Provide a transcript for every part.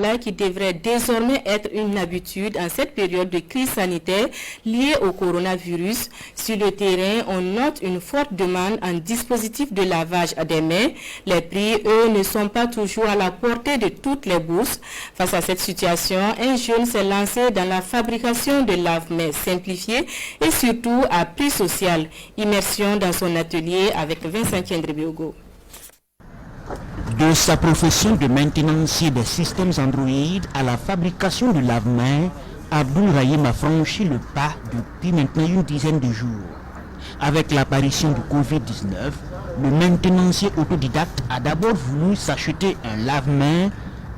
voilà qui devrait désormais être une habitude en cette période de crise sanitaire liée au coronavirus. Sur le terrain, on note une forte demande en dispositifs de lavage des mains. Les prix, eux, ne sont pas toujours à la portée de toutes les bourses. Face à cette situation, un jeune s'est lancé dans la fabrication de lave-mains simplifiés et surtout à prix social. Immersion dans son atelier avec Vincent Kendrebiogo. De sa profession de maintenancier des systèmes Android à la fabrication de lave-mains, Abdul Rahim a franchi le pas depuis maintenant une dizaine de jours. Avec l'apparition du Covid-19, le maintenancier autodidacte a d'abord voulu s'acheter un lave-mains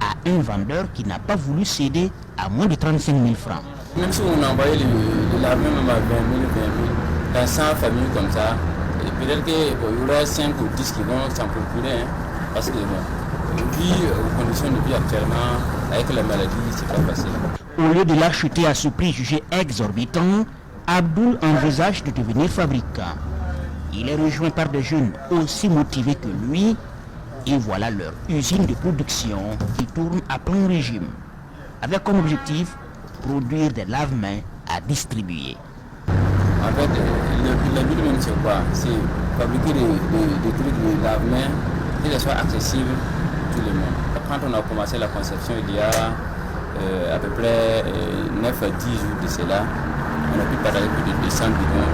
à un vendeur qui n'a pas voulu céder à moins de 35 000 francs. Même si on envoyait le lave-mains même à 20 000, dans 100 familles comme ça, peut-être qu'il y aura 5 ou 10 qui vont s'en procurer. Parce que vu aux conditions de vie actuellement, avec la maladie, c'est pas facile. Au lieu de l'acheter à ce prix jugé exorbitant, Abdul envisage de devenir fabricant. Il est rejoint par des jeunes aussi motivés que lui, et voilà leur usine de production qui tourne à plein régime, avec comme objectif produire des lave-mains à distribuer. En fait, le but même c'est quoi? C'est fabriquer des trucs de lave-mains et que ce soit accessible à tout le monde. Quand on a commencé la conception il y a à peu près 9 à 10 jours de cela, on a pu parler de 200 bidons.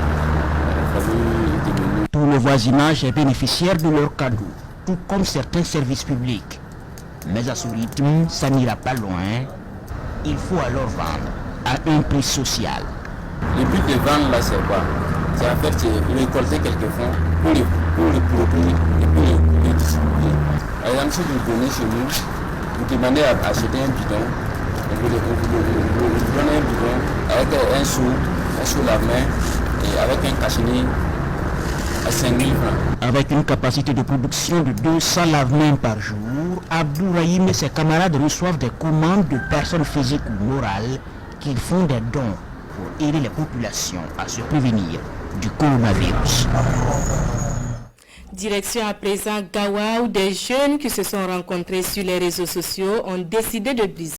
Tout le voisinage est bénéficiaire de leurs cadeaux, tout comme certains services publics. Mais à ce rythme, ça n'ira pas loin. Il faut alors vendre à un prix social. Le but de vendre là c'est quoi? C'est en fait récolter quelques fonds pour les produire et pour les distribuer. Par exemple, si vous venez chez nous, vous demandez à acheter un bidon, vous donnez un bidon avec un seau lave-main et avec un cache-nez à 5 000 francs. Avec une capacité de production de 200 lave-mains par jour, Abdul Rahim et ses camarades reçoivent des commandes de personnes physiques ou morales qui font des dons pour aider les populations à se prévenir du coronavirus. Direction à présent Gawa, où des jeunes qui se sont rencontrés sur les réseaux sociaux ont décidé de briser